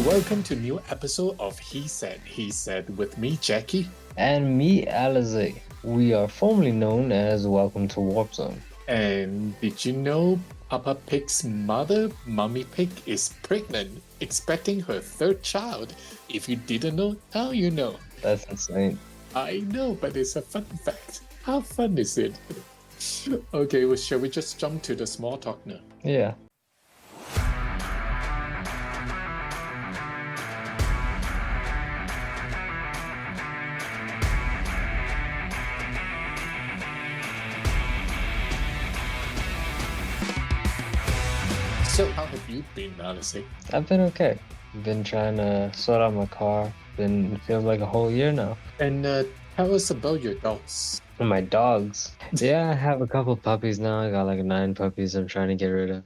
welcome to new episode of He Said with me, Jackie. And me, Alize. We are formerly known as Welcome to Warp Zone. And did you know Papa Pig's mother, Mummy Pig, is pregnant, expecting her third child? If you didn't know, now you know. That's insane. I know, but it's a fun fact. How fun is it? Okay, well, shall we just jump to the small talk now? Yeah. So how have you been, Alice? I've been okay. Been trying to sort out my car. It feels like a whole year now. And tell us about your dogs. And my dogs. Yeah, I have a couple puppies now. I got like 9 puppies I'm trying to get rid of.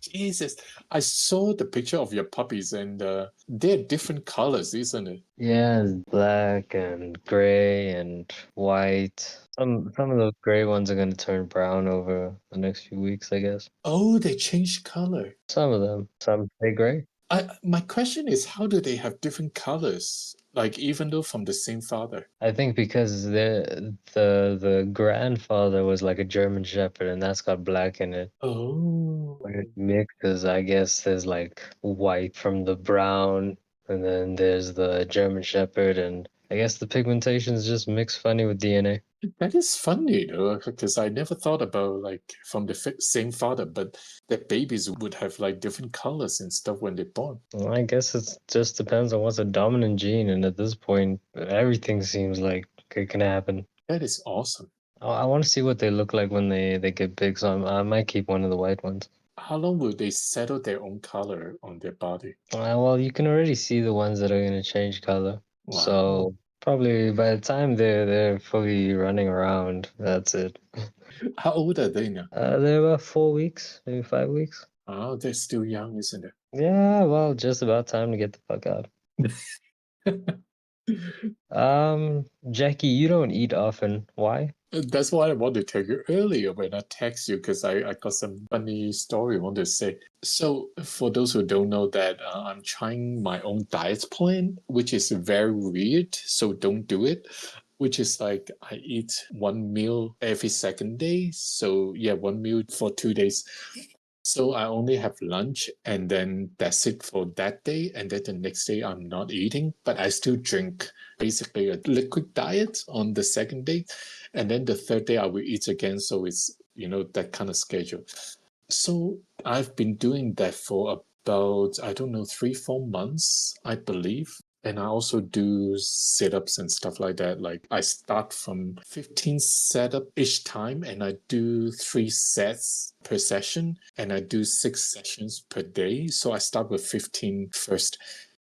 Jesus, I saw the picture of your puppies and they're different colors, isn't it? Yeah, it's black and gray and white. Some of those gray ones are gonna turn brown over the next few weeks, I guess. Oh, they changed color. Some of them. Some stay gray. My question is, how do they have different colors? Like, even though from the same father? I think because the grandfather was like a German Shepherd, and that's got black in it. Oh. Like it's mixed, because I guess there's like white from the brown, and then there's the German Shepherd, and I guess the pigmentation's just mixed funny with DNA. That is funny though, because I never thought about like from the same father, but that babies would have like different colors and stuff when they're born. Well, I guess it just depends on what's a dominant gene, and at this point, everything seems like it can happen. That is awesome. I want to see what they look like when they get big, so I might keep one of the white ones. How long will they settle their own color on their body? Well, you can already see the ones that are going to change color. Wow. So probably by the time they're fully running around, that's it. How old are they now? They're about 4 weeks, maybe 5 weeks. Oh, they're still young, isn't it? Yeah, well, just about time to get the fuck out. Jackie, you don't eat often. Why? That's why I wanted to tell you earlier when I text you, because I got some funny story I want to say. So for those who don't know that I'm trying my own diet plan, which is very weird, so don't do it. Which is like I eat one meal every second day. So yeah, one meal for 2 days. So I only have lunch and then that's it for that day. And then the next day I'm not eating, but I still drink basically a liquid diet on the second day. And then the third day I will eat again. So it's, that kind of schedule. So I've been doing that for about, I don't know, 3-4 months, I believe. And I also do sit-ups and stuff like that. Like I start from 15 setup each time and I do 3 sets per session and I do 6 sessions per day. So I start with 15 first.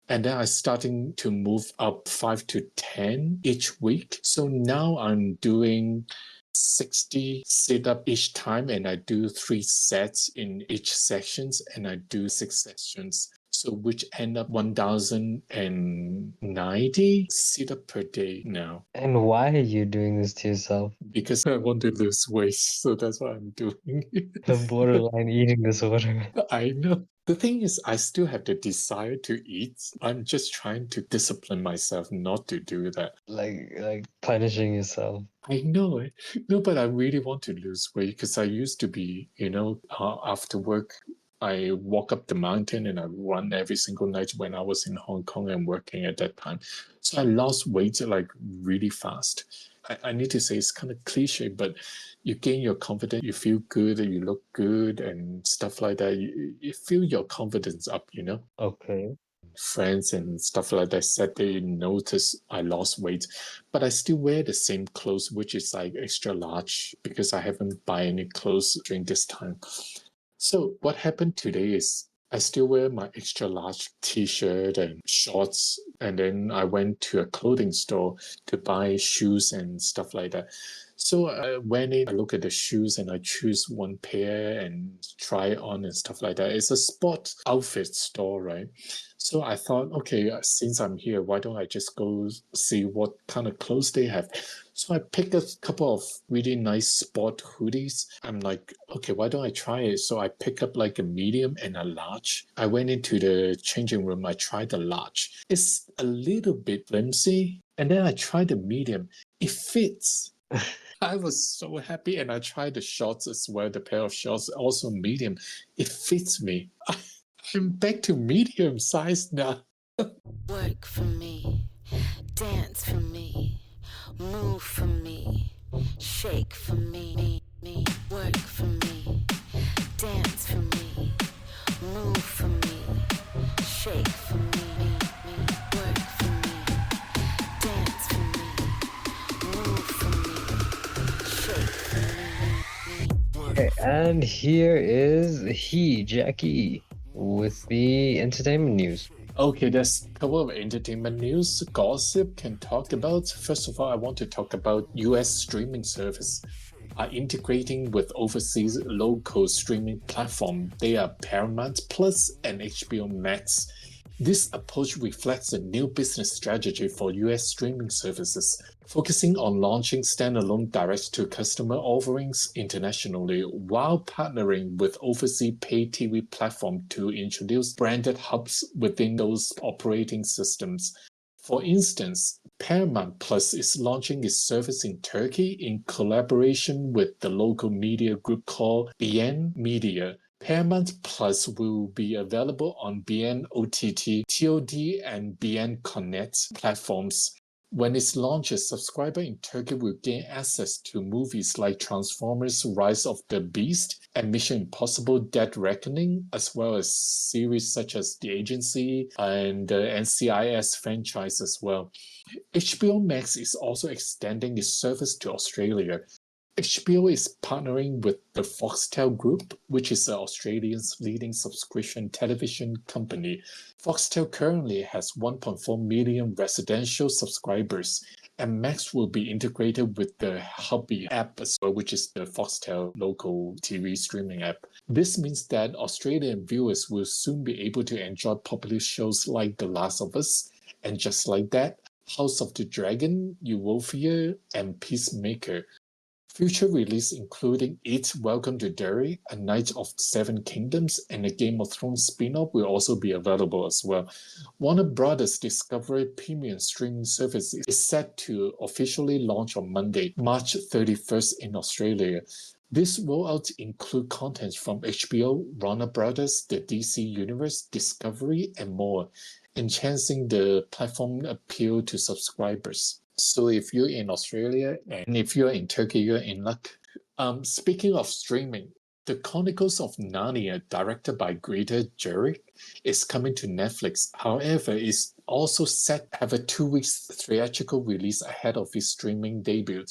And then I'm starting to move up 5 to 10 each week. So now I'm doing 60 sit-up each time and I do 3 sets in each sections and I do 6 sessions. So which end up 1,090 sit-up per day now. And why are you doing this to yourself? Because I want to lose weight, so that's what I'm doing. The borderline eating disorder. I know. The thing is, I still have the desire to eat. I'm just trying to discipline myself not to do that. Like punishing yourself. I know it. No, but I really want to lose weight because I used to be, after work, I walk up the mountain and I run every single night when I was in Hong Kong and working at that time. So I lost weight like really fast. I need to say it's kind of cliche, but you gain your confidence, you feel good, and you look good and stuff like that. You feel your confidence up, Okay. Friends and stuff like that said they noticed I lost weight, but I still wear the same clothes, which is like extra large because I haven't buy any clothes during this time. So what happened today is I still wear my extra large t-shirt and shorts. And then I went to a clothing store to buy shoes and stuff like that. So I went in, I look at the shoes and I choose one pair and try it on and stuff like that. It's a sport outfit store, right? So I thought, okay, since I'm here, why don't I just go see what kind of clothes they have? So I picked a couple of really nice sport hoodies. I'm like, okay, why don't I try it? So I picked up like a medium and a large. I went into the changing room. I tried the large. It's a little bit flimsy. And then I tried the medium. It fits. I was so happy. And I tried the shorts as well, the pair of shorts, also medium. It fits me. I'm back to medium size now. Work for me, dance for me, move for me, shake for me, work for me, dance for me, move for me, shake for me, work for me, dance for me, move for me, shake for me. Okay, and here is Jackie, with the entertainment news. Okay, there's a couple of entertainment news, gossip can talk about. First of all, I want to talk about US streaming service are integrating with overseas local streaming platform. They are Paramount Plus and HBO Max. This approach reflects a new business strategy for US streaming services, focusing on launching standalone direct-to-customer offerings internationally while partnering with overseas pay TV platforms to introduce branded hubs within those operating systems. For instance, Paramount Plus is launching its service in Turkey in collaboration with the local media group called BN Media. Paramount Plus will be available on BN OTT, TOD, and BN Connect platforms. When it launches, subscribers in Turkey will gain access to movies like Transformers Rise of the Beast and Mission Impossible Dead Reckoning, as well as series such as The Agency and the NCIS franchise as well. HBO Max is also extending its service to Australia. HBO is partnering with the Foxtel Group, which is Australia's leading subscription television company. Foxtel currently has 1.4 million residential subscribers, and Max will be integrated with the Hubby app as well, which is the Foxtel local TV streaming app. This means that Australian viewers will soon be able to enjoy popular shows like The Last of Us, and just like that, House of the Dragon, Euphoria, and Peacemaker. Future release including It Welcome to Derry, A Knight of Seven Kingdoms, and a Game of Thrones spin-off will also be available as well. Warner Brothers Discovery premium streaming service is set to officially launch on Monday, March 31st in Australia. This rollout includes content from HBO, Warner Brothers, the DC Universe, Discovery, and more, enhancing the platform appeal to subscribers. So if you're in Australia and if you're in Turkey, you're in luck. Speaking of streaming, the Chronicles of Narnia, directed by Greta Gerwig, is coming to Netflix. However, it's also set to have a 2 week theatrical release ahead of its streaming debut.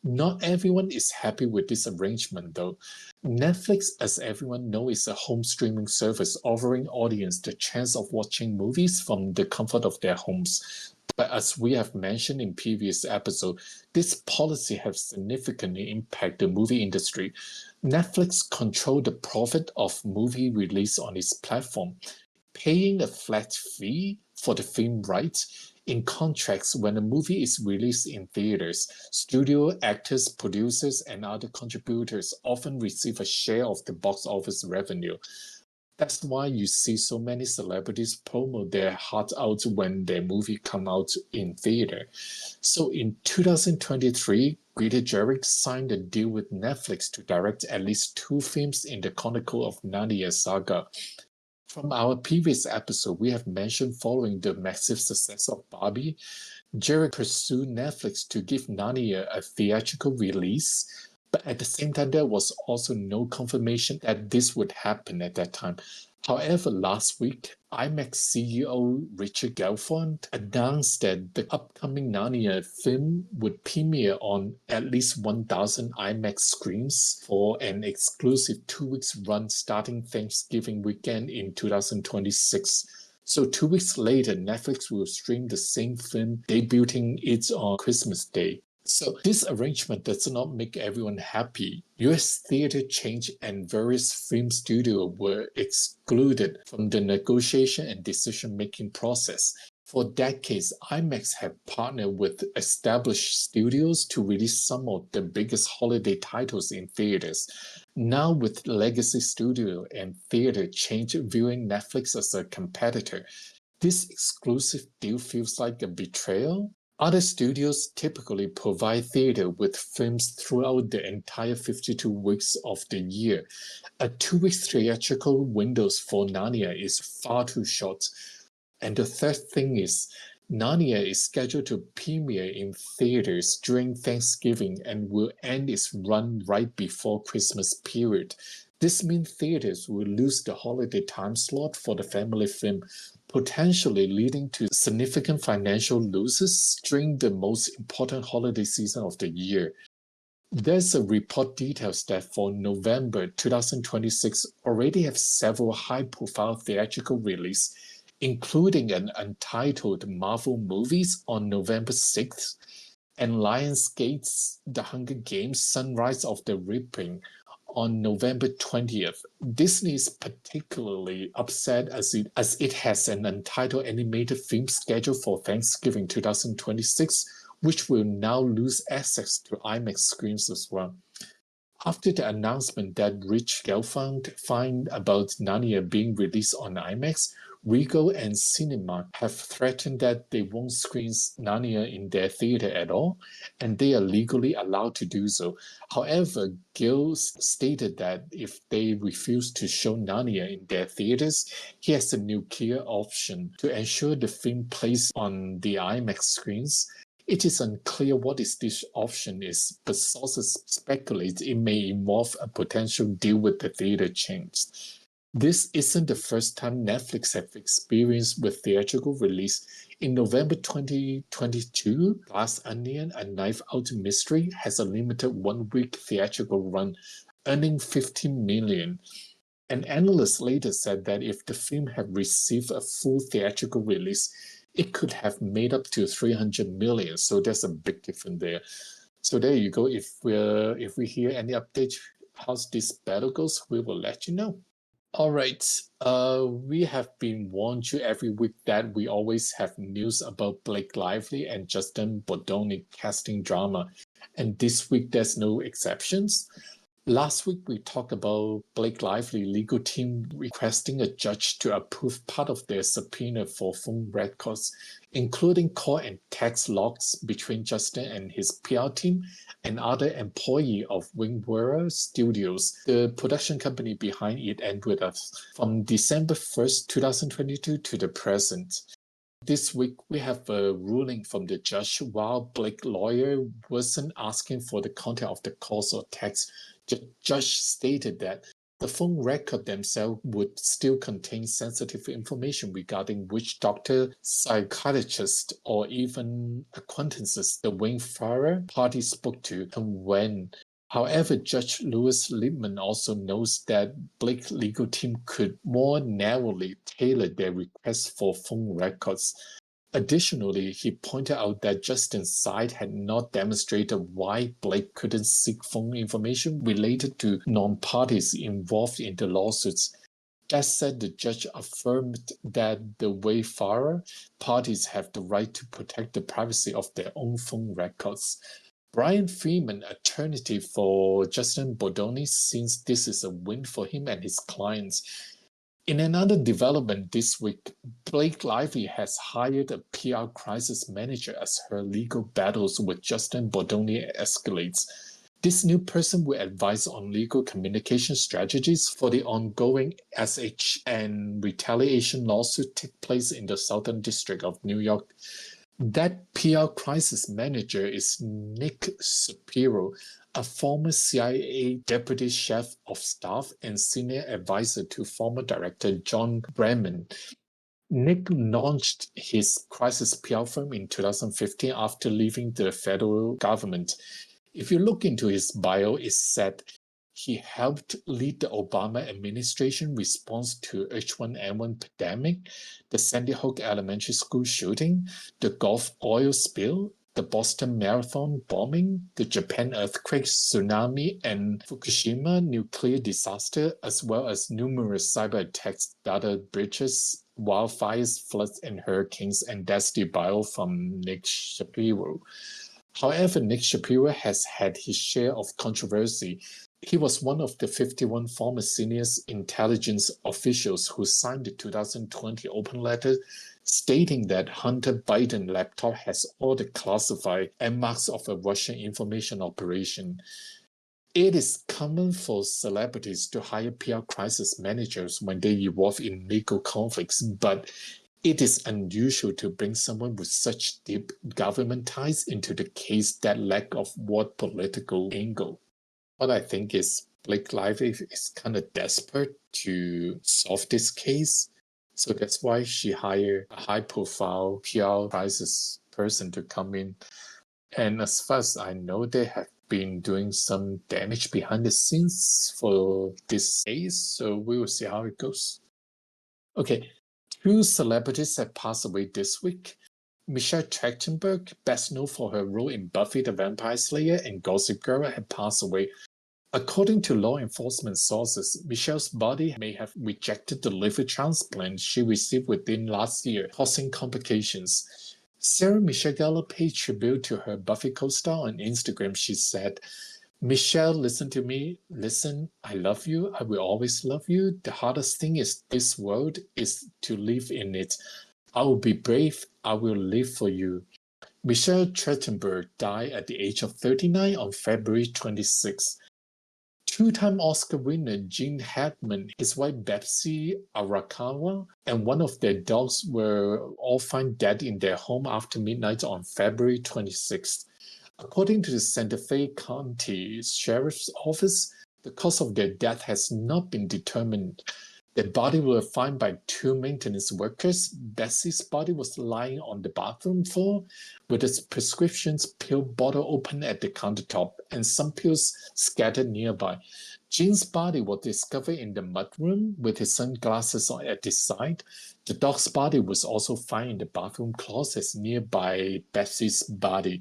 Not everyone is happy with this arrangement, though. Netflix, as everyone knows, is a home streaming service offering audience the chance of watching movies from the comfort of their homes. But as we have mentioned in previous episodes, this policy has significantly impacted the movie industry. Netflix controls the profit of movie release on its platform, paying a flat fee for the film rights. In contrast, when a movie is released in theaters, studio actors, producers, and other contributors often receive a share of the box office revenue. That's why you see so many celebrities promote their heart out when their movie come out in theater. So in 2023, Greta Gerwig signed a deal with Netflix to direct at least 2 films in the Chronicle of Narnia saga. From our previous episode, we have mentioned following the massive success of Barbie, Gerwig pursued Netflix to give Narnia a theatrical release. But at the same time, there was also no confirmation that this would happen at that time. However, last week, IMAX CEO Richard Gelfond announced that the upcoming Narnia film would premiere on at least 1,000 IMAX screens for an exclusive 2 week run starting Thanksgiving weekend in 2026. So 2 weeks later, Netflix will stream the same film, debuting it on Christmas Day. So this arrangement does not make everyone happy. US theater change and various film studios were excluded from the negotiation and decision-making process. For decades, IMAX have partnered with established studios to release some of the biggest holiday titles in theaters. Now with legacy studio and theater change viewing Netflix as a competitor, this exclusive deal feels like a betrayal. Other studios typically provide theater with films throughout the entire 52 weeks of the year. A 2-week theatrical window for Narnia is far too short. And the third thing is, Narnia is scheduled to premiere in theaters during Thanksgiving and will end its run right before Christmas period. This means theaters will lose the holiday time slot for the family film, potentially leading to significant financial losses during the most important holiday season of the year. There's a report details that for November 2026 already have several high-profile theatrical releases, including an untitled Marvel movies on November 6th and Lionsgate's The Hunger Games: Sunrise of the Reaping on November 20th. Disney is particularly upset as it has an untitled animated film scheduled for Thanksgiving 2026, which will now lose access to IMAX screens as well. After the announcement that Rich Gelfand find about Narnia being released on IMAX, Regal and Cinemark have threatened that they won't screen Narnia in their theater at all, and they are legally allowed to do so. However, Gil stated that if they refuse to show Narnia in their theaters, he has a nuclear option to ensure the film plays on the IMAX screens. It is unclear what this option is, but sources speculate it may involve a potential deal with the theater chains. This isn't the first time Netflix have experienced with theatrical release. In November 2022, Glass Onion: A Knife Out Mystery has a limited 1-week theatrical run, earning $15 million. An analyst later said that if the film had received a full theatrical release, it could have made up to $300 million. So there's a big difference there. So there you go. If we hear any updates how this battle goes, we will let you know. All right. We have been warned you every week that we always have news about Blake Lively and Justin Bordoni casting drama, and this week there's no exceptions. Last week, we talked about Blake Lively legal team requesting a judge to approve part of their subpoena for phone records, including call and text logs between Justin and his PR team and other employee of Wingwera Studios, the production company behind It Ends With Us, from December 1st, 2022 to the present. This week, we have a ruling from the judge. While Blake's lawyer wasn't asking for the content of the calls or texts, the judge stated that the phone record themselves would still contain sensitive information regarding which doctor, psychiatrist, or even acquaintances the Wayne party spoke to and when. However, Judge Louis Liebman also knows that Blake's legal team could more narrowly tailor their requests for phone records. Additionally, he pointed out that Justin's side had not demonstrated why Blake couldn't seek phone information related to non-parties involved in the lawsuits. That said, the judge affirmed that the Wayfarer parties have the right to protect the privacy of their own phone records. Brian Freeman, attorney for Justin Bordoni, since this is a win for him and his clients. In another development this week, Blake Lively has hired a PR crisis manager as her legal battles with Justin Bordoni escalates. This new person will advise on legal communication strategies for the ongoing SH and retaliation lawsuit take place in the Southern District of New York. That PR crisis manager is Nick Shapiro, a former CIA deputy chief of staff and senior advisor to former director John Brennan. Nick launched his crisis PR firm in 2015 after leaving the federal government. If you look into his bio, it said he helped lead the Obama administration response to H1N1 pandemic, the Sandy Hook Elementary School shooting, the Gulf oil spill, the Boston Marathon bombing, the Japan earthquake, tsunami, and Fukushima nuclear disaster, as well as numerous cyber attacks, data breaches, wildfires, floods, and hurricanes, and deaths debile from Nick Shapiro. However, Nick Shapiro has had his share of controversy. He was one of the 51 former senior intelligence officials who signed the 2020 open letter stating that Hunter Biden laptop has all the classified earmarks of a Russian information operation. It is common for celebrities to hire PR crisis managers when they involve in legal conflicts, but it is unusual to bring someone with such deep government ties into the case that lack of what political angle. What I think is Blake Lively is kind of desperate to solve this case. So that's why she hired a high-profile PR crisis person to come in. And as far as I know, they have been doing some damage behind the scenes for this case. So we will see how it goes. Okay, 2 celebrities have passed away this week. Michelle Trachtenberg, best known for her role in Buffy the Vampire Slayer and Gossip Girl, had passed away. According to law enforcement sources, Michelle's body may have rejected the liver transplant she received within last year, causing complications. Sarah Michelle Gellar paid tribute to her Buffy co-star on Instagram. She said, "Michelle, listen to me. Listen, I love you. I will always love you. The hardest thing is this world is to live in it. I will be brave. I will live for you." Michelle Trachtenberg died at the age of 39 on February 26. 2-time Oscar winner Gene Hackman, his wife Betsy Arakawa, and one of their dogs were all found dead in their home after midnight on February 26th. According to the Santa Fe County Sheriff's Office, the cause of their death has not been determined. Their body were found by 2 maintenance workers. Betsy's body was lying on the bathroom floor with its prescriptions pill bottle open at the countertop and some pills scattered nearby. Gene's body was discovered in the mudroom with his sunglasses on at his side. The dog's body was also found in the bathroom closets nearby Betsy's body.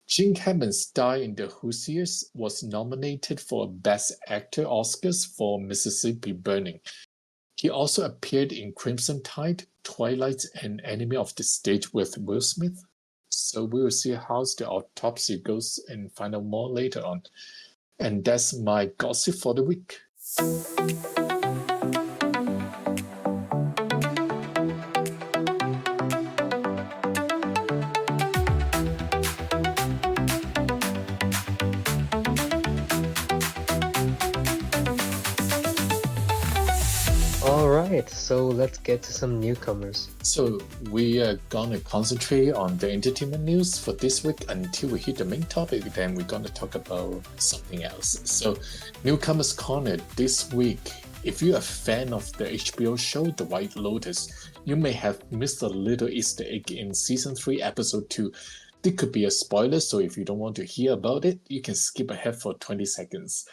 Gene Hackman's star in The Hoosiers was nominated for Best Actor Oscars for Mississippi Burning. He also appeared in Crimson Tide, Twilight, and Enemy of the State with Will Smith. So we will see how the autopsy goes and find out more later on. And that's my gossip for the week. Alright, so let's get to some newcomers. So we are gonna concentrate on the entertainment news for this week until we hit the main topic, then we're gonna talk about something else. So Newcomers Corner this week. If you're a fan of the HBO show The White Lotus, you may have missed a little Easter egg in Season 3, Episode 2. This could be a spoiler, so if you don't want to hear about it, you can skip ahead for 20 seconds.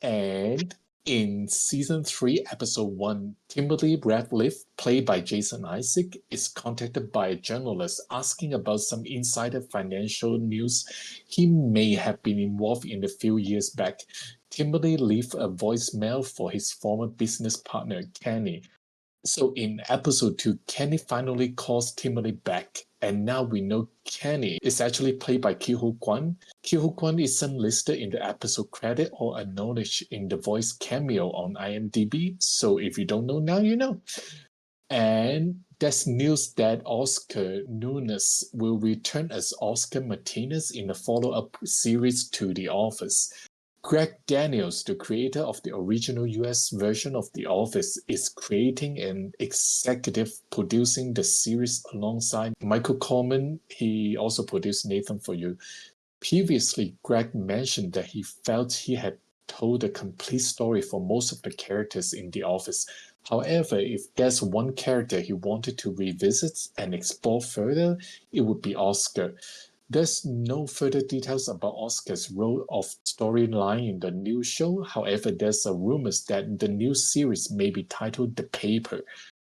And in Season 3, Episode 1, Timothy Radcliffe, played by Jason Isaac, is contacted by a journalist asking about some insider financial news he may have been involved in a few years back. Timothy leaves a voicemail for his former business partner, Kenny. So in Episode 2, Kenny finally calls Timothy back, and now we know Kenny is actually played by Ki-Ho Kwan. Ki-Ho Kwan isn't listed in the episode credit or acknowledged in the voice cameo on IMDb, so if you don't know now, you know. And there's news that Oscar Nunes will return as Oscar Martinez in a follow-up series to The Office. Greg Daniels, the creator of the original US version of The Office, is creating and executive producing the series alongside Michael Coleman. He also produced Nathan For You. Previously, Greg mentioned that he felt he had told a complete story for most of the characters in The Office. However, if there's one character he wanted to revisit and explore further, it would be Oscar. There's no further details about Oscar's role of storyline in the new show. However, there's a rumors that the new series may be titled The Paper.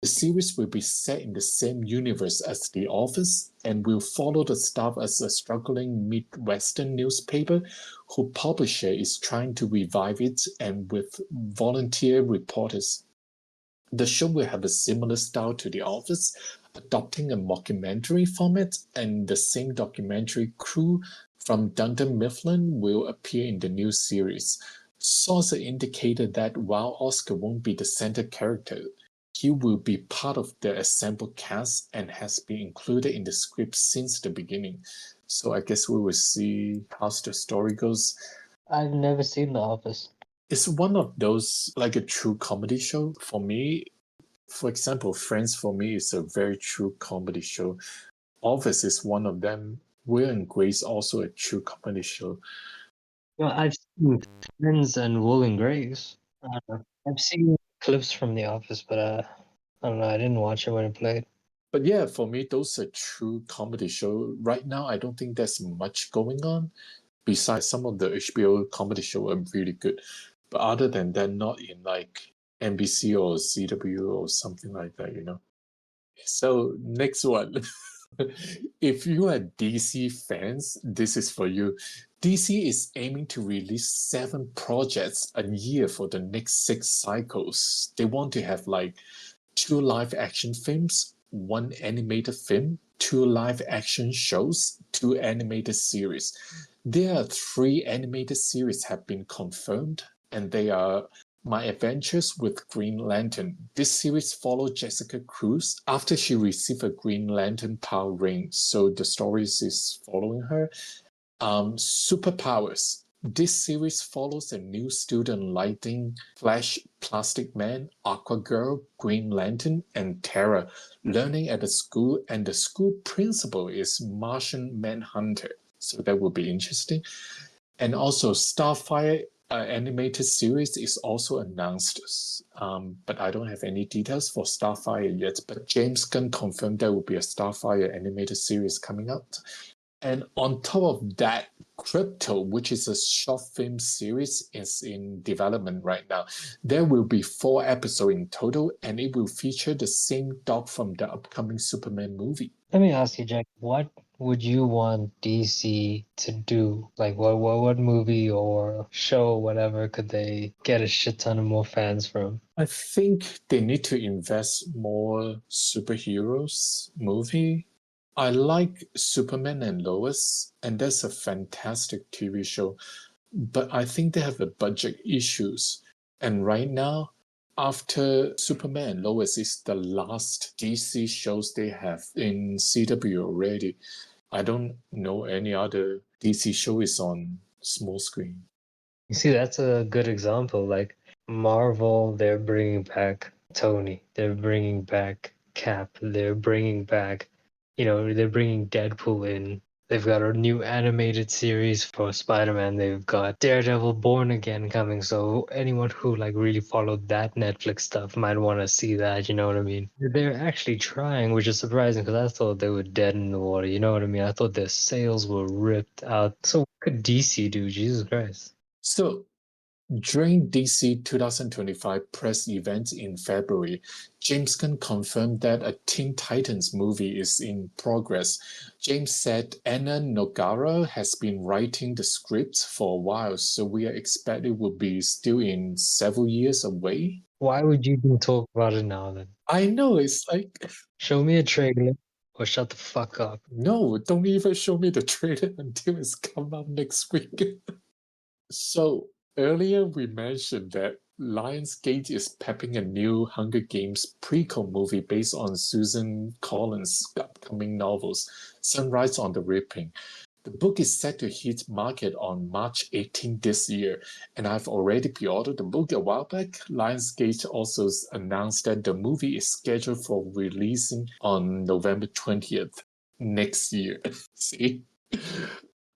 The series will be set in the same universe as The Office and will follow the staff as a struggling Midwestern newspaper whose publisher is trying to revive it and with volunteer reporters. The show will have a similar style to The Office, adopting a mockumentary format, and the same documentary crew from Dunder Mifflin will appear in the new series. Sources indicated that while Oscar won't be the center character, he will be part of the assembled cast and has been included in the script since the beginning. So I guess we will see how the story goes. I've never seen The Office. It's one of those like a true comedy show for me. For example, Friends for me is a very true comedy show. Office is one of them. Will and Grace also a true comedy show. Well, I've seen Friends and Will and Grace. I've seen clips from The Office, but I don't know. I didn't watch it when it played. But yeah, for me, those are true comedy show. Right now, I don't think there's much going on. Besides, some of the HBO comedy show are really good. But other than that, not in like NBC or CW or something like that, you know. So next one. If you are DC fans, this is for you. DC is aiming to release 7 projects a year for the next 6 cycles. They want to have like 2 live action films, 1 animated film, 2 live action shows, 2 animated series. There are 3 animated series have been confirmed, and they are My Adventures with Green Lantern. This series follows Jessica Cruz after she received a Green Lantern power ring, so the story is following her. Superpowers. This series follows a new student Lightning, Flash, Plastic Man, Aqua Girl, Green Lantern, and Terra learning at the school, and the school principal is Martian Manhunter. So that will be interesting. And also Starfire animated series is also announced, but I don't have any details for Starfire yet. But James Gunn confirmed there will be a Starfire animated series coming out. And on top of that, Crypto, which is a short film series, is in development right now. There will be 4 episodes in total, and it will feature the same dog from the upcoming Superman movie. Let me ask you, Jack, what would you want DC to do? Like, what movie or show, whatever, could they get a shit ton of more fans from? I think they need to invest more superheroes movie. I like Superman and Lois, and that's a fantastic TV show. But I think they have a budget issues. And right now, after Superman and Lois is the last DC shows they have in CW already. I don't know any other DC show is on small screen. You see, that's a good example. Like Marvel, they're bringing back Tony, they're bringing back Cap, they're bringing back, they're bringing Deadpool in. They've got a new animated series for Spider-Man. They've got Daredevil Born Again coming. So anyone who like really followed that Netflix stuff might want to see that, you know what I mean? They're actually trying, which is surprising because I thought they were dead in the water, you know what I mean? I thought their sales were ripped out. So what could DC do? Jesus Christ. So during DC 2025 press event in February, James Gunn confirmed that a Teen Titans movie is in progress. James said Anna Nogara has been writing the script for a while, so we are expecting it will be still in several years away. Why would you even talk about it now then? I know, it's like, Show me a trailer or shut the fuck up. no, don't even show me the trailer until it's come out next week. So earlier we mentioned that Lionsgate is prepping a new Hunger Games prequel movie based on Susan Collins' upcoming novels, Sunrise on the Reaping. The book is set to hit market on March 18 this year, and I've already pre-ordered the book a while back. Lionsgate also announced that the movie is scheduled for releasing on November 20th next year. See?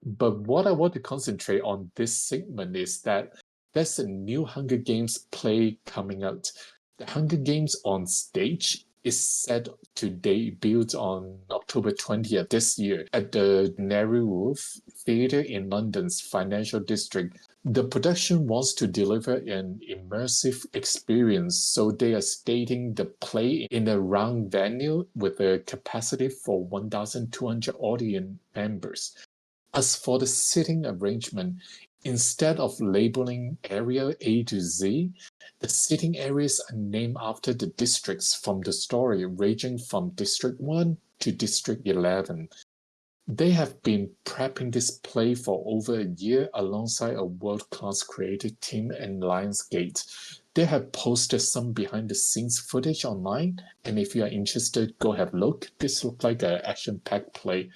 But what I want to concentrate on this segment is that there's a new Hunger Games play coming out. The Hunger Games on Stage is set to debut on October 20th this year at the Canary Wharf Theatre in London's Financial District. The production wants to deliver an immersive experience, so they are staging the play in a round venue with a capacity for 1,200 audience members. As for the seating arrangement, instead of labeling area A to Z, the seating areas are named after the districts from the story, ranging from District 1 to District 11. They have been prepping this play for over a year alongside a world-class creative team and Lionsgate. They have posted some behind-the-scenes footage online, and if you are interested, go have a look. This looks like an action-packed play.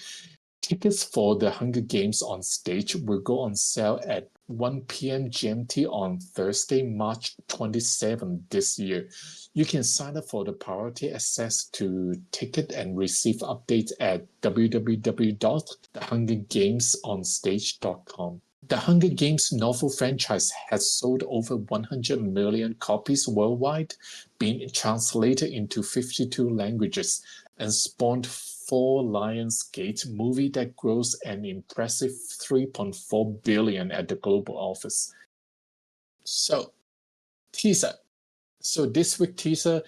Tickets for the Hunger Games on stage will go on sale at 1 p.m. GMT on Thursday, March 27 this year. You can sign up for the priority access to ticket and receive updates at www.thehungergamesonstage.com. The Hunger Games novel franchise has sold over 100 million copies worldwide, being translated into 52 languages, and spawned 4 Lionsgate movie that grossed an impressive $3.4 billion at the global office. So, teaser. So this week teaser,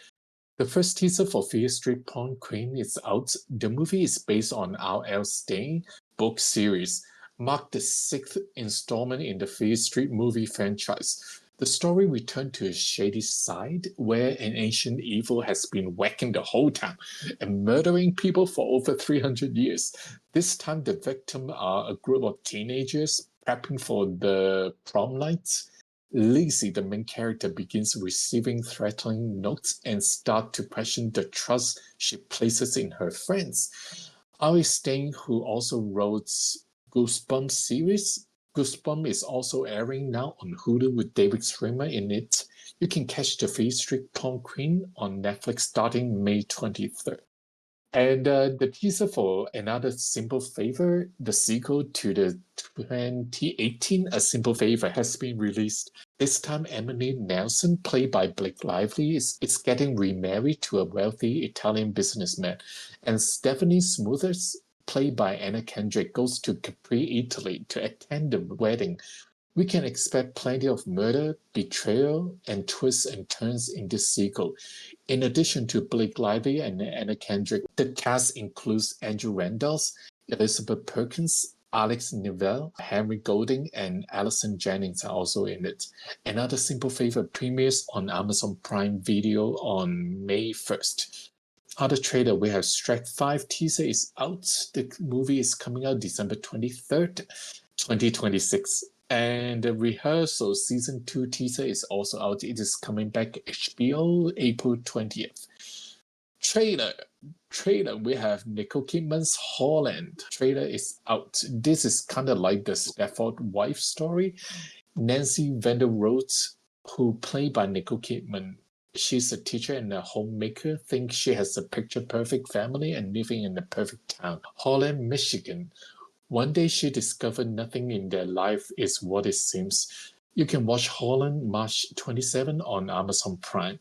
the first teaser for Fear Street Prom Queen is out. The movie is based on R.L. Stine book series, marked the 6th installment in the Fear Street movie franchise. The story returned to a shady side where an ancient evil has been whacking the whole town and murdering people for over 300 years. This time the victims are a group of teenagers prepping for the prom night. Lizzie, the main character, begins receiving threatening notes and starts to question the trust she places in her friends. R.L. Stine, who also wrote Goosebumps series, Goosebumps is also airing now on Hulu with David Schwimmer in it. You can catch the Fear Street Prom Queen on Netflix starting May 23rd. And the teaser for Another Simple Favor, the sequel to the 2018 A Simple Favor, has been released. This time, Emily Nelson, played by Blake Lively, is getting remarried to a wealthy Italian businessman. And Stephanie Smothers, played by Anna Kendrick, goes to Capri, Italy to attend the wedding. We can expect plenty of murder, betrayal, and twists and turns in this sequel. In addition to Blake Lively and Anna Kendrick, the cast includes Andrew Randolph, Elizabeth Perkins, Alex Neville, Henry Golding, and Allison Jennings are also in it. Another Simple Favor premieres on Amazon Prime Video on May 1st. Other trailer, we have Shrek 5 teaser is out. The movie is coming out December 23rd, 2026. And the Rehearsal Season 2 teaser is also out. It is coming back HBO April 20th. Trailer, we have Nicole Kidman's Holland. Trailer is out. This is kind of like the Stepford Wife story. Nancy Van der Rohe, who played by Nicole Kidman, she's a teacher and a homemaker, thinks she has a picture-perfect family and living in a perfect town, Holland, Michigan. One day she discovered nothing in their life is what it seems. You can watch Holland March 27 on Amazon Prime.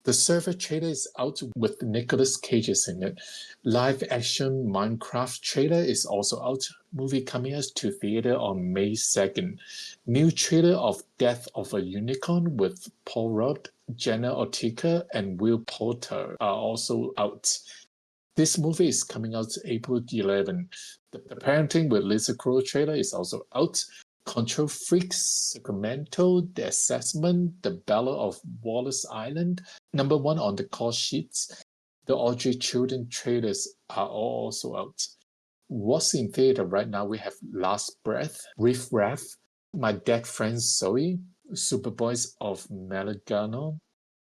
The Surfer trailer is out with Nicolas Cage in it. Live action Minecraft trailer is also out. Movie coming out to theater on May 2nd. New trailer of Death of a Unicorn with Paul Rudd, Jenna Ortega, and Will Poulter are also out. This movie is coming out April 11. The Parenting with Lisa Kudrow trailer is also out. Control Freaks, Sacramento, The Assessment, The Ballad of Wallace Island, number 1 on the call sheets. The Audrey Children trailers are also out. What's in theater right now? We have Last Breath, Riff Raff, My Dead Friend Zoe, Superboys of Meligano,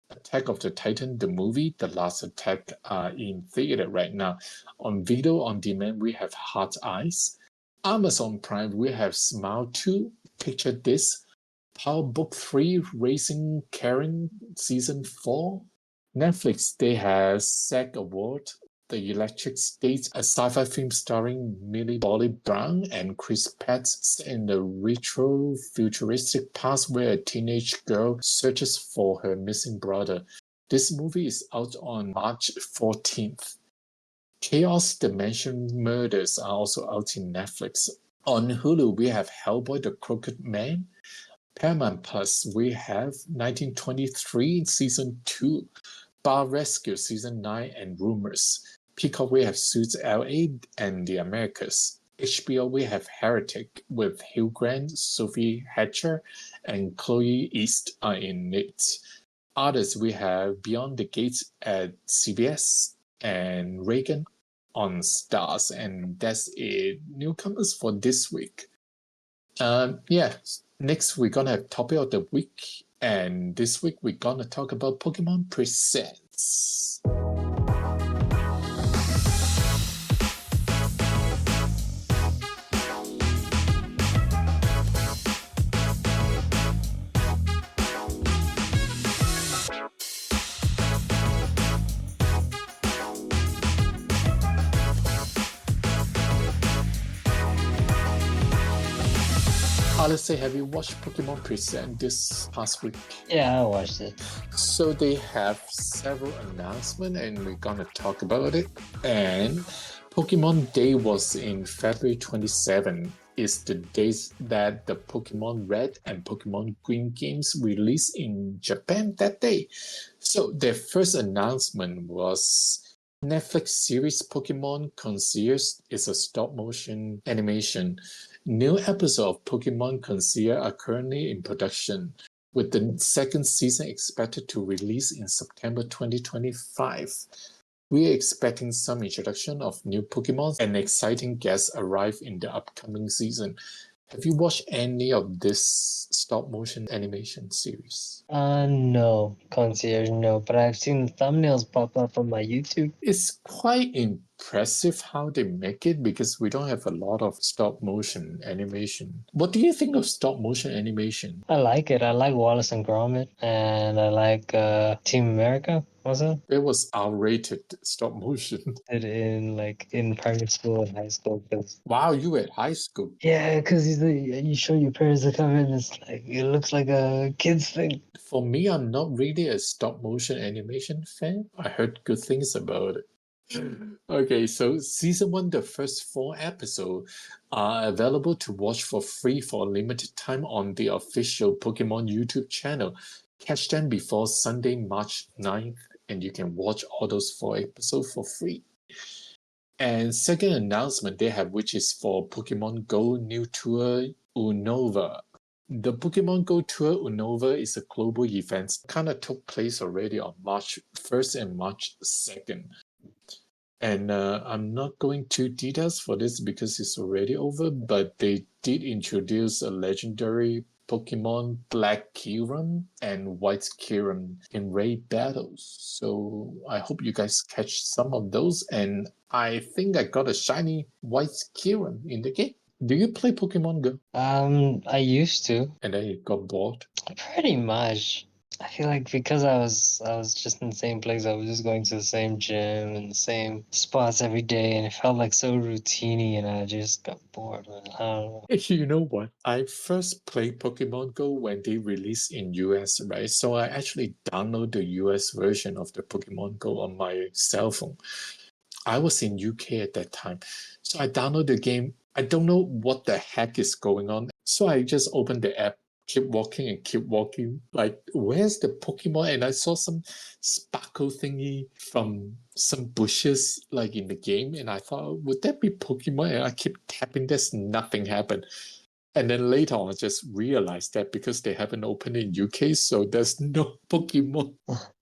Attack of the Titan, the movie, The Last Attack are in theater right now. On video on demand, we have Hot Eyes. Amazon Prime, we have Smile 2, Picture This, Power Book 3, Racing Karen Season 4. Netflix, they have SAG Award, The Electric State, a sci-fi film starring Millie Bobby Brown and Chris Pratt set in the retro-futuristic past where a teenage girl searches for her missing brother. This movie is out on March 14th. Chaos Dimension Murders are also out in Netflix. On Hulu, we have Hellboy the Crooked Man. Paramount Plus, we have 1923 Season 2, Bar Rescue Season 9, and Rumors. Peacock, we have Suits LA and The Americas. HBO, we have Heretic with Hugh Grant, Sophie Hatcher, and Chloe East are in it. Others, we have Beyond the Gates at CBS and Reagan on Stars, and that's it. Newcomers for this week. Next we're gonna have topic of the week, and this week we're gonna talk about Pokemon Presents. Let's say, have you watched Pokemon Present this past week? Yeah, I watched it. So they have several announcements and we're gonna talk about it. And Pokemon Day was in February 27. Is the days that the Pokemon Red and Pokemon Green games released in Japan that day. So their first announcement was Netflix series Pokemon Concierge is a stop-motion animation. New episodes of Pokemon Concierge are currently in production, with the second season expected to release in September 2025. We are expecting some introduction of new Pokemon and exciting guests arrive in the upcoming season. Have you watched any of this stop-motion animation series? No, Concierge, no, but I've seen the thumbnails pop up on my YouTube. It's quite impressive how they make it because we don't have a lot of stop-motion animation. What do you think of stop-motion animation? I like it. I like Wallace and Gromit, and I like Team America. Was it? It was R-rated stop-motion. It in primary school and high school because Wow, you were at high school. yeah, because you show your parents to come in, it's like it looks like a kid's thing. For me, I'm not really a stop-motion animation fan. I heard good things about it. Okay, so season 1, the first 4 episodes are available to watch for free for a limited time on the official Pokemon YouTube channel. Catch them before Sunday, March 9th, and you can watch all those 4 episodes for free. And second announcement they have, which is for Pokemon Go new tour Unova. The Pokemon Go Tour Unova is a global event, kind of took place already on March 1st and March 2nd. And I'm not going too details for this because it's already over, but they did introduce a legendary Pokemon Black Kyurem and White Kyurem in raid battles. So I hope you guys catch some of those. And I think I got a shiny White Kyurem in the game. Do you play Pokemon Go? I used to. And then you got bored? Pretty much. I feel like because I was just in the same place, I was just going to the same gym and the same spots every day, and it felt like so routine-y, and I just got bored. Man. I don't know. You know what? I first played Pokemon Go when they released in US, right? So I actually downloaded the US version of the Pokemon Go on my cell phone. I was in UK at that time. So I downloaded the game. I don't know what the heck is going on. So I just opened the app, keep walking. Like, where's the Pokemon? And I saw some sparkle thingy from some bushes like in the game. And I thought, would that be Pokemon? And I keep tapping this, nothing happened. And then later on, I just realized that because they haven't opened in UK, so there's no Pokemon.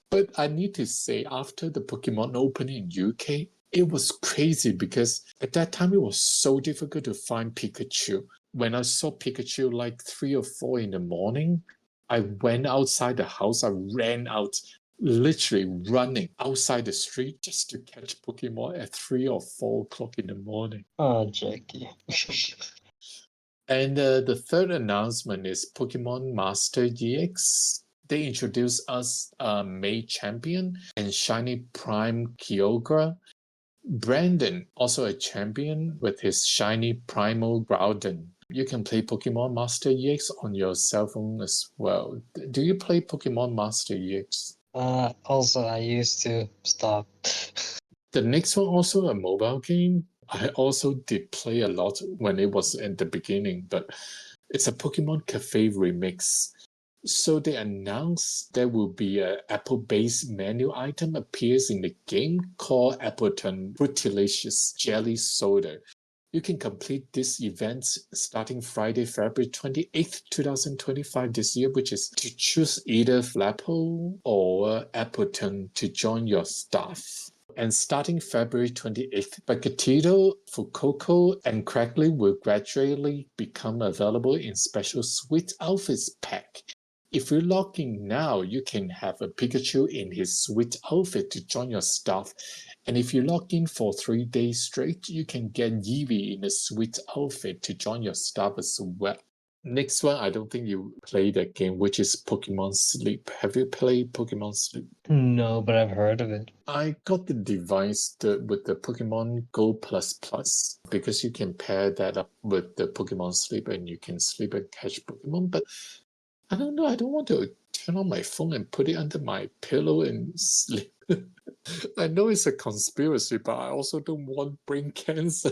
But I need to say, after the Pokemon opened in UK, it was crazy because at that time it was so difficult to find Pikachu. When I saw Pikachu like 3 or 4 in the morning, I went outside the house. I ran out, literally running outside the street just to catch Pokemon at 3 or 4 o'clock in the morning. Oh, Jackie. And the third announcement is Pokemon Master EX. They introduced us May Champion and Shiny Prime Kyogre. Brandon, also a champion with his shiny Primal Groudon. You can play Pokemon Master EX on your cell phone as well. Do you play Pokemon Master EX? Also, I used to stop. The next one also a mobile game. I also did play a lot when it was in the beginning, but it's a Pokemon Cafe remix. So they announced there will be a apple-based menu item appears in the game called Appleton Fruitilicious Jelly Soda. You can complete this event starting Friday, February 28th, 2025 this year, which is to choose either Flapple or Appleton to join your staff. And starting February 28th, Paquetito, Fucoco, and Crackly will gradually become available in special Sweet Outfits pack. If you log in now, you can have a Pikachu in his sweet outfit to join your staff. And if you log in for 3 days straight, you can get Eevee in a sweet outfit to join your staff as well. Next one, I don't think you played the game, which is Pokemon Sleep. Have you played Pokemon Sleep? No, but I've heard of it. I got the device with the Pokemon Go Plus Plus because you can pair that up with the Pokemon Sleep and you can sleep and catch Pokemon. But I don't know. I don't want to turn on my phone and put it under my pillow and sleep. I know it's a conspiracy, but I also don't want brain cancer.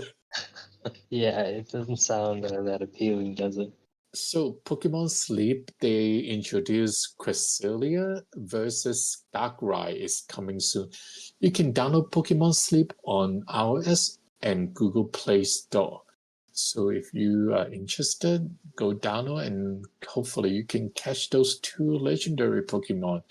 Yeah, it doesn't sound that appealing, does it? So, Pokemon Sleep, they introduced Cresselia versus Darkrai is coming soon. You can download Pokemon Sleep on iOS and Google Play Store. So if you are interested, go download and hopefully you can catch those two legendary Pokemon.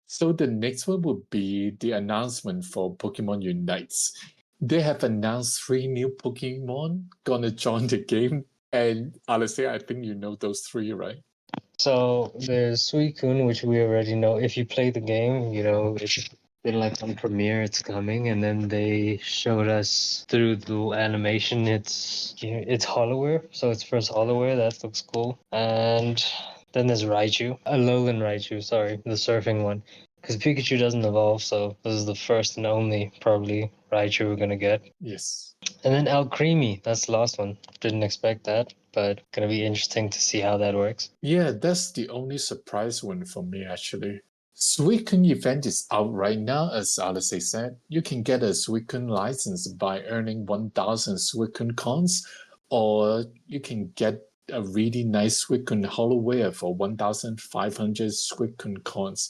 So the next one would be the announcement for Pokemon Unites. They have announced 3 new Pokemon gonna join the game. And honestly, I think you know those 3, right? So there's Suicune, which we already know. If you play the game, you know it's been like on premiere, it's coming, and then they showed us through the animation. It's Hollowware, so it's first Hollowware. That looks cool. And then there's Raichu, Alolan Raichu. Sorry, the surfing one. Because Pikachu doesn't evolve, so this is the first and only probably Raichu we're gonna get. Yes. And then Alcremie, that's the last one. Didn't expect that, but gonna be interesting to see how that works. Yeah, that's the only surprise one for me, actually. Suicune event is out right now, as Alice said. You can get a Suicune license by earning 1,000 Suicune coins, or you can get a really nice Suicune Hollowware for 1,500 Suicune coins.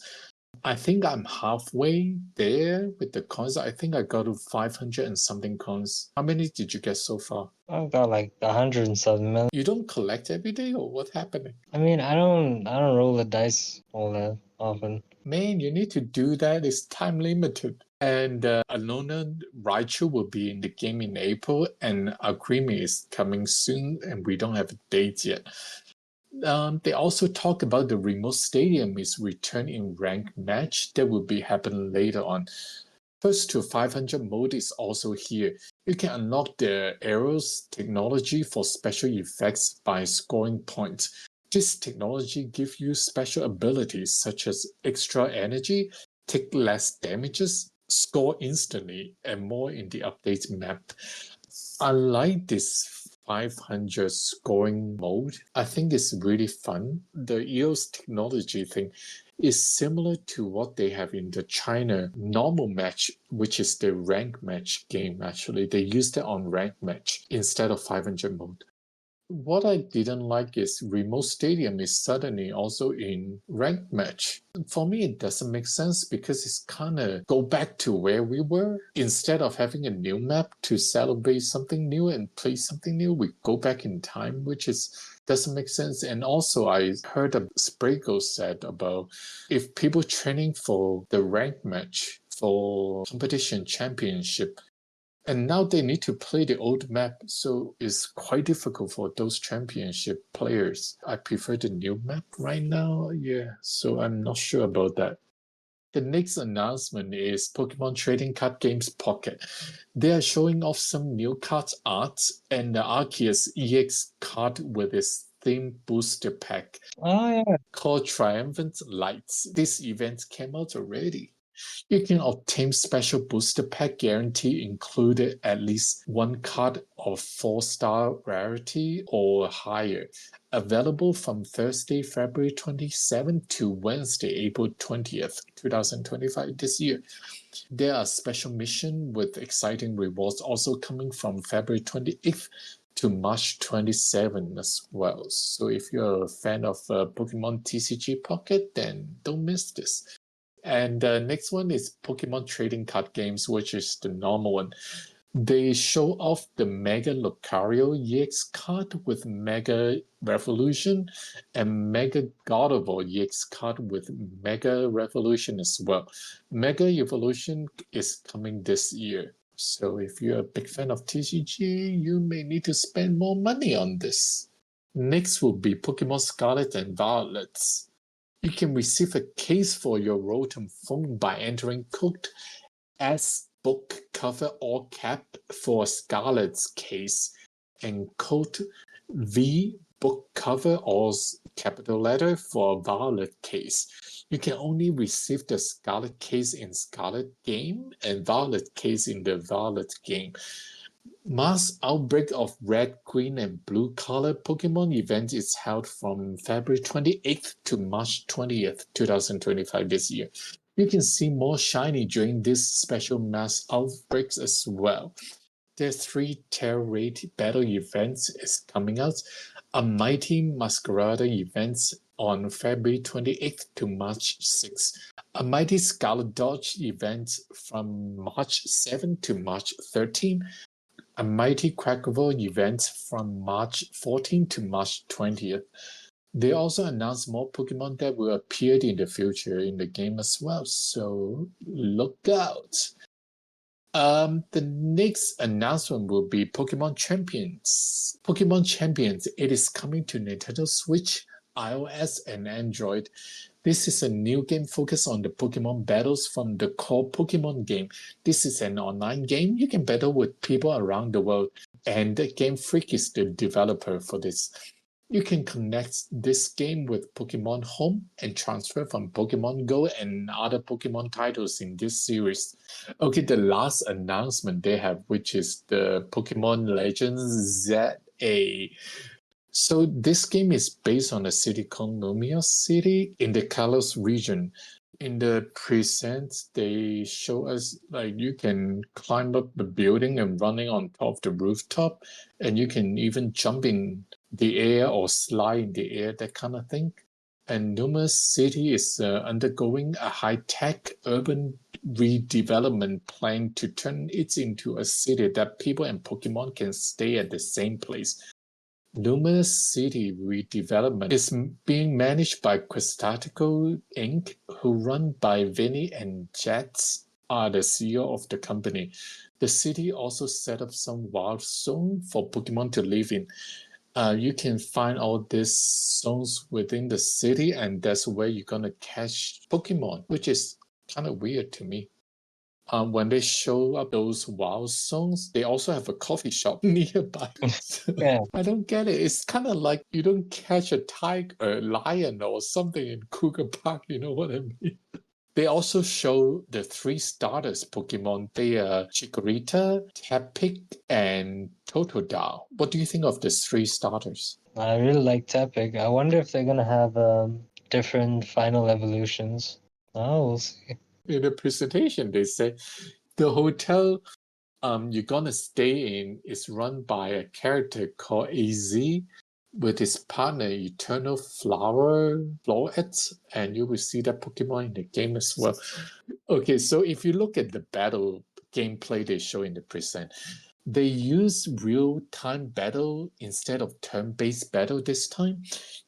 I think I'm halfway there with the coins. I think I got to 500 and something coins. How many did you get so far? I've got like 107 million. You don't collect every day, or what's happening? I mean, I don't roll the dice all that often. Man, you need to do that. It's time limited. And Alolan Raichu will be in the game in April, and Alcremie is coming soon, and we don't have a date yet. They also talk about the remote stadium is return in ranked match that will be happening later on. First to 500 mode is also here. You can unlock the arrows technology for special effects by scoring points. This technology gives you special abilities such as extra energy, take less damages, score instantly, and more in the update map. I like this 500 scoring mode. I think it's really fun. The EOS technology thing is similar to what they have in the China normal match, which is the rank match game, actually. They used it on rank match instead of 500 mode. What I didn't like is remote stadium is suddenly also in ranked match. For me, it doesn't make sense because it's kind of go back to where we were. Instead of having a new map to celebrate something new and play something new, we go back in time, which is doesn't make sense. And also, I heard a Sprago said about if people training for the ranked match for competition championship, and now they need to play the old map, so it's quite difficult for those championship players. I prefer the new map right now, so I'm not sure about that. The next announcement is Pokemon Trading Card Games Pocket. They are showing off some new card art and the Arceus EX card with its theme booster pack Oh yeah. called Triumphant Lights. This event came out already. You can obtain special booster pack guarantee included at least one card of 4-star rarity or higher. Available from Thursday, February 27th to Wednesday, April 20th, 2025 this year. There are special missions with exciting rewards also coming from February 28th to March 27 as well. So if you're a fan of Pokemon TCG Pocket, then don't miss this. And the next one is Pokemon Trading Card Games, which is the normal one. They show off the Mega Lucario EX card with Mega Revolution and Mega Gardevoir EX card with Mega Revolution as well. Mega Evolution is coming this year. So if you're a big fan of TCG, you may need to spend more money on this. Next will be Pokemon Scarlet and Violet. You can receive a case for your Rotom phone by entering code S book cover all cap for Scarlet's case and code V book cover all capital letter for Violet case. You can only receive the Scarlet case in Scarlet game and Violet case in the Violet game. Mass outbreak of red, green, and blue color Pokemon event is held from February 28th to March 20th, 2025 this year. You can see more shiny during this special mass outbreaks as well. There are 3 Terra Raid battle events is coming out. A Mighty Masquerada events on February 28th to March 6th. A Mighty Scarlet Dodge event from March 7th to March 13th. A Mighty Quackable event from March 14th to March 20th. They also announced more Pokemon that will appear in the future in the game as well, so look out. The next announcement will be Pokemon Champions. Pokemon Champions, it is coming to Nintendo Switch, iOS, and Android. This is a new game focused on the Pokemon battles from the core Pokemon game. This is an online game. You can battle with people around the world, and Game Freak is the developer for this. You can connect this game with Pokemon Home and transfer from Pokemon Go and other Pokemon titles in this series. Okay, the last announcement they have, which is the Pokemon Legends ZA. So this game is based on a city called Nomia City in the Kalos region. In the presents, they show us like you can climb up the building and running on top of the rooftop, and you can even jump in the air or slide in the air, that kind of thing. And Nomia City is undergoing a high-tech urban redevelopment plan to turn it into a city that people and Pokemon can stay at the same place. Nomia City redevelopment is being managed by Questatico Inc., who run by Vinny and Jets are the CEO of the company. The city also set up some wild zone for Pokemon to live in. You can find all these zones within the city, and that's where you're gonna catch Pokemon, which is kind of weird to me. When they show up those wild zones, they also have a coffee shop nearby. Yeah. I don't get it. It's kind of like you don't catch a tiger, a lion, or something in Cougar Park. You know what I mean? They also show the 3 starters Pokemon. They are Chikorita, Tepig, and Totodile. What do you think of these 3 starters? I really like Tepig. I wonder if they're gonna have different final evolutions. Oh, we'll see. In the presentation, they say the hotel you're gonna stay in is run by a character called AZ with his partner Eternal Floret, and you will see that Pokemon in the game as well. Okay, so if you look at the battle gameplay they show in the present, they use real-time battle instead of turn-based battle this time.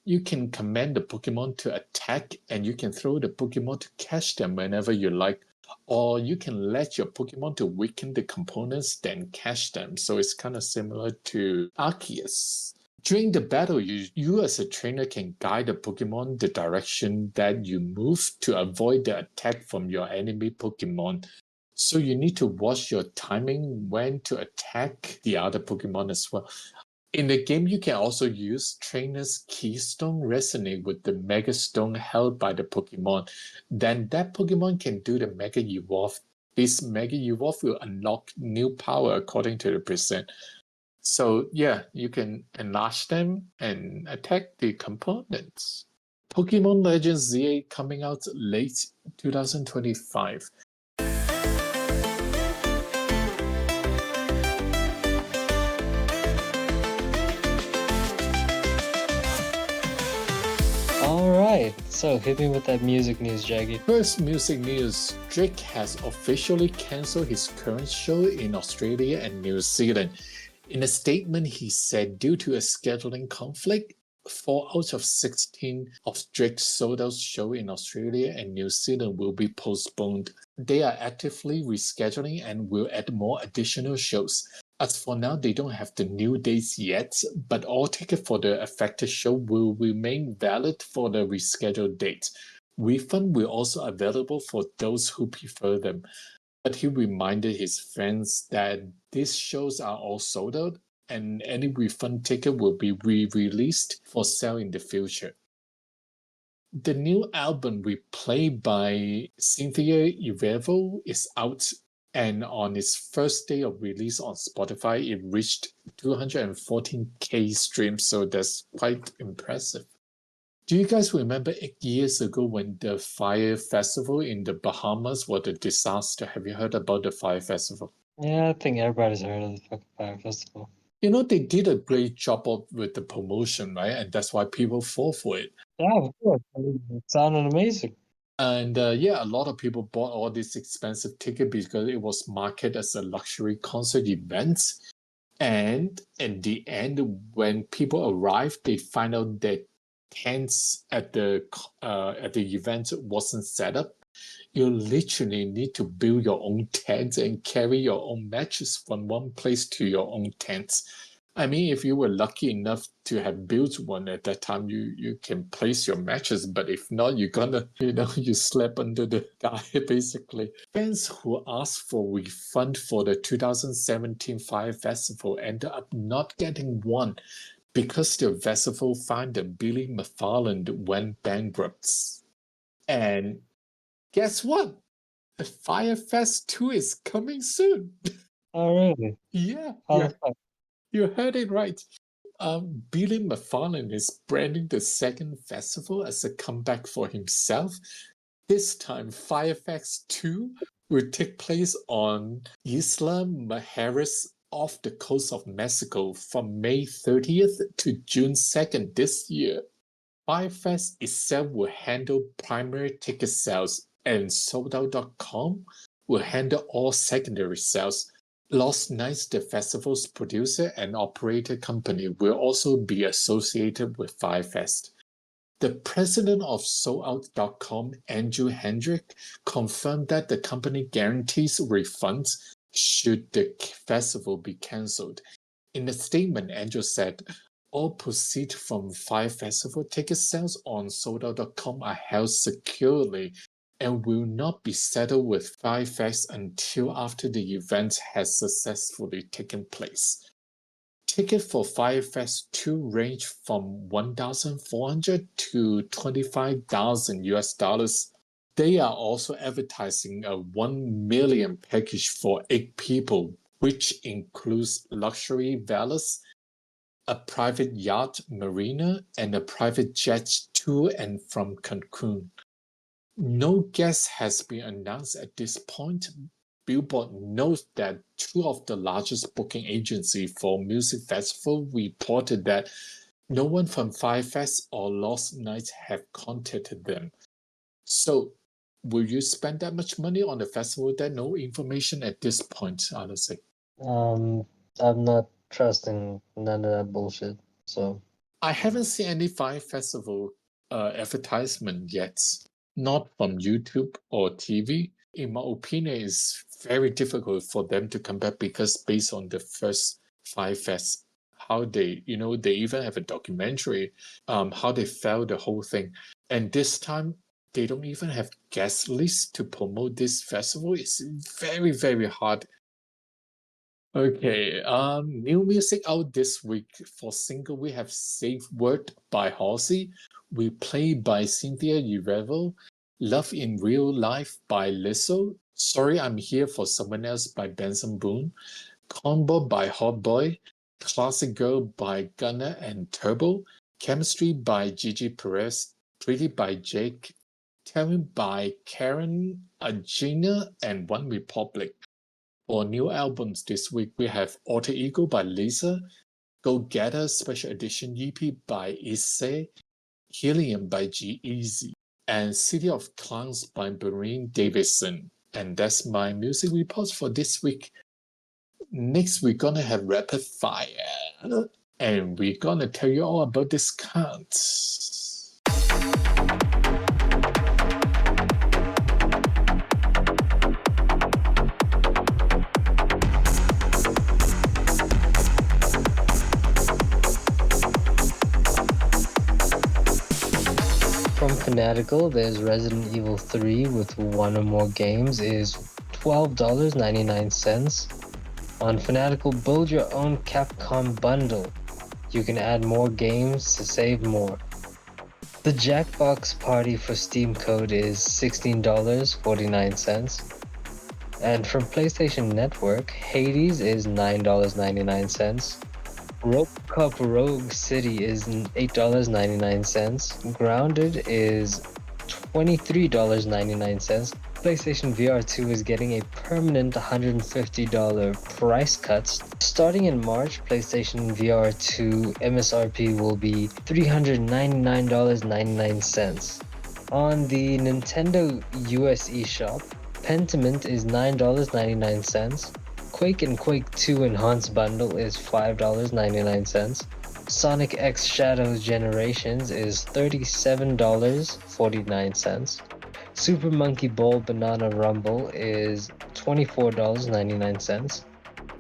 You can command the Pokemon to attack, and you can throw the Pokemon to catch them whenever you like. Or you can let your Pokemon to weaken the components, then catch them. So it's kind of similar to Arceus. During the battle, you as a trainer can guide the Pokemon the direction that you move to avoid the attack from your enemy Pokemon. So you need to watch your timing when to attack the other Pokemon as well. In the game, you can also use Trainer's Keystone resonate with the Mega Stone held by the Pokemon. Then that Pokemon can do the Mega Evolve. This Mega Evolve will unlock new power according to the percent. So yeah, you can enlarge them and attack the components. Pokemon Legends ZA coming out late 2025. Alright, so hit me with that music news, Jaggy. First music news, Drake has officially cancelled his current show in Australia and New Zealand. In a statement, he said due to a scheduling conflict, 4 out of 16 of Drake's sold-out shows in Australia and New Zealand will be postponed. They are actively rescheduling and will add more additional shows. As for now, they don't have the new dates yet, but all tickets for the affected show will remain valid for the rescheduled date. Refund will also be available for those who prefer them. But he reminded his fans that these shows are all sold out and any refund ticket will be re-released for sale in the future. The new album Replay by Cynthia Erivo is out, and on its first day of release on Spotify, it reached 214k streams, so that's quite impressive. Do you guys remember 8 years ago when the Fire Festival in the Bahamas was a disaster? Have you heard about the Fire Festival? Yeah, I think everybody's heard of the fucking Fire Festival. You know, they did a great job with the promotion, right? And that's why people fall for it. Yeah, of course. It sounded amazing. And yeah, a lot of people bought all these expensive tickets because it was marketed as a luxury concert event. And in the end, when people arrived, they find out that tents at the event wasn't set up. You literally need to build your own tent and carry your own matches from one place to your own tent. I mean, if you were lucky enough to have built one at that time, you can place your matches. But if not, you're gonna, you slept under the guy, basically. Fans who asked for refund for the 2017 Fire Festival ended up not getting one because the festival found that Billy McFarland went bankrupt. And guess what? The Fire Fest 2 is coming soon. Oh, really? Yeah, How yeah. the fuck? You heard it right. Billy McFarland is branding the second festival as a comeback for himself. This time, Firefest 2 will take place on Isla Mujeres off the coast of Mexico from May 30th to June 2nd this year. Firefest itself will handle primary ticket sales, and SoldOut.com will handle all secondary sales. Lost Nights, the festival's producer and operator company, will also be associated with Firefest. The president of SoldOut.com, Andrew Hendrick, confirmed that the company guarantees refunds should the festival be cancelled. In a statement, Andrew said, all proceeds from Fire Festival ticket sales on SoldOut.com are held securely and will not be settled with Firefest until after the event has successfully taken place. Tickets for Firefest 2 range from $1,400 to $25,000. They are also advertising a $1 million package for 8 people, which includes luxury villas, a private yacht marina, and a private jet to and from Cancun. No guest has been announced at this point. Billboard notes that 2 of the largest booking agencies for music festival reported that no one from Firefest or Lost Nights have contacted them. So, will you spend that much money on the festival? There's no information at this point, honestly. I'm not trusting none of that bullshit. So I haven't seen any Fire Festival advertisement yet, not from YouTube or TV. In my opinion, it's very difficult for them to come back because based on the first Fire Fest, how they, they even have a documentary, how they felt the whole thing. And this time, they don't even have guest lists to promote this festival. It's very, very hard Okay, new music out this week. For single, we have Safe Word by Halsey, We Play by Cynthia Erivo, Love in Real Life by Lizzo, Sorry I'm Here for Someone Else by Benson Boone, Combo by Hot Boy, Classic Girl by Gunna and Turbo, Chemistry by Gigi Perez, Pretty by Jake, Telling by Karen Agina, and One Republic. For new albums this week, we have Alter Ego by Lisa, Go Getter Special Edition EP by Issei, Helium by G-Eazy, and City of Clowns by Doreen Davidson. And that's my music reports for this week. Next, we're gonna have Rapid Fire, and we're gonna tell you all about discounts. From Fanatical, there's Resident Evil 3 with one or more games is $12.99. On Fanatical, build your own Capcom bundle. You can add more games to save more. The Jackbox Party for Steam code is $16.49. And from PlayStation Network, Hades is $9.99. RoboCop Rogue City is $8.99. Grounded is $23.99. PlayStation VR 2 is getting a permanent $150 price cut. Starting in March, PlayStation VR 2 MSRP will be $399.99. On the Nintendo US eShop, Pentiment is $9.99. Quake and Quake 2 Enhanced Bundle is $5.99. Sonic X Shadows Generations is $37.49. Super Monkey Ball Banana Rumble is $24.99.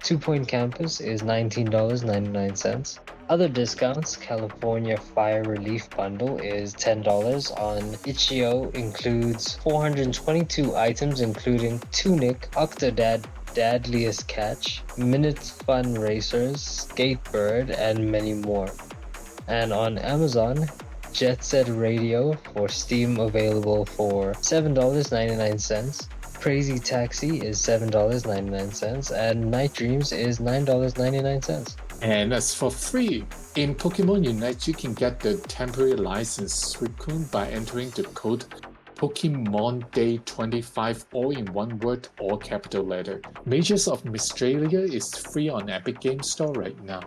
2 Point Campus is $19.99. Other discounts, California Fire Relief Bundle is $10. On Itch.io includes 422 items including Tunic, Octodad, Dadliest Catch, Minutes Fun Racers, Skatebird, and many more. And on Amazon, Jet Set Radio for Steam available for $7.99. Crazy Taxi is $7.99, and Night Dreams is $9.99. And as for free, in Pokemon Unite, you can get the temporary license Suicune by entering the code Pokemon Day 25 all in one word, all capital letter. Mages of Mystralia is free on Epic Games Store right now.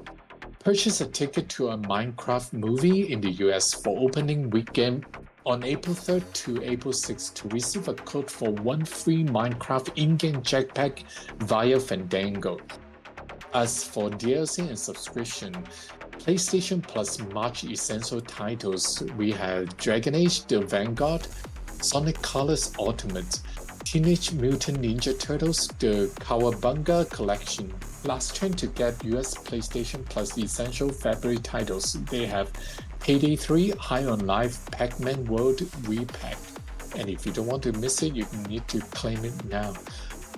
Purchase a ticket to a Minecraft movie in the US for opening weekend on April 3rd to April 6th to receive a code for one free Minecraft in-game jetpack via Fandango. As for DLC and subscription, PlayStation Plus March essential titles, we have Dragon Age The Vanguard, Sonic Colors Ultimate, Teenage Mutant Ninja Turtles The Cowabunga Collection. Last chance to get US PlayStation Plus essential February titles. They have Payday 3, High on Life, Pac-Man World Repack. And if you don't want to miss it, you need to claim it now.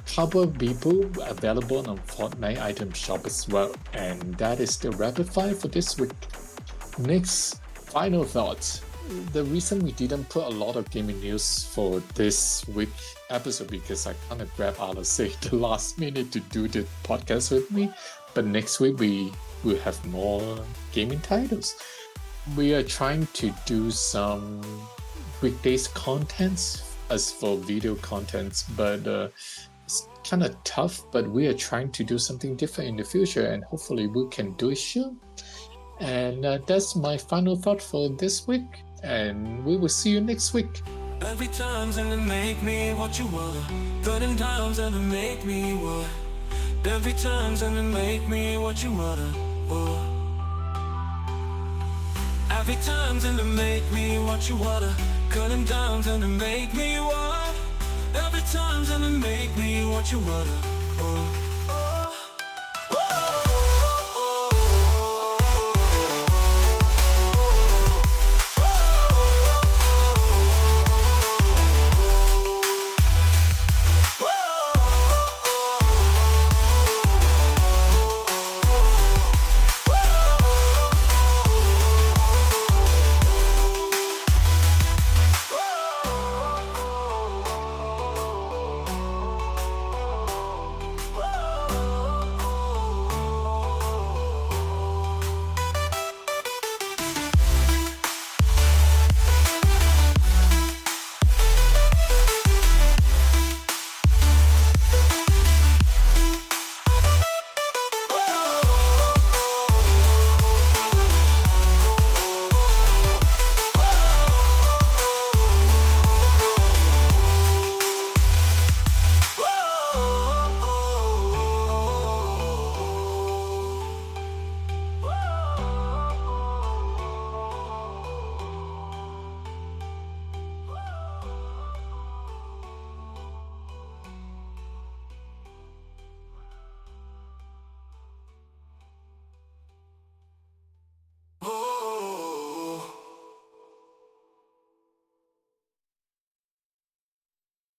Cowboy Bebop available on Fortnite item shop as well. And that is the rapid fire for this week. Next, final thoughts. The reason we didn't put a lot of gaming news for this week episode because I kind of grabbed out of the last minute to do the podcast with me. But next week we will have more gaming titles. We are trying to do some weekdays contents as for video contents, but it's kind of tough. But we are trying to do something different in the future, and hopefully we can do it soon. And that's my final thought for this week. And we will see you next week. Every time's gonna make me what you want. Good and times gonna make me what. Every time's gonna make me what you wanna. Every time's gonna make me what you wanna. Good and times gonna make me what. Every time's gonna make me what you wanna.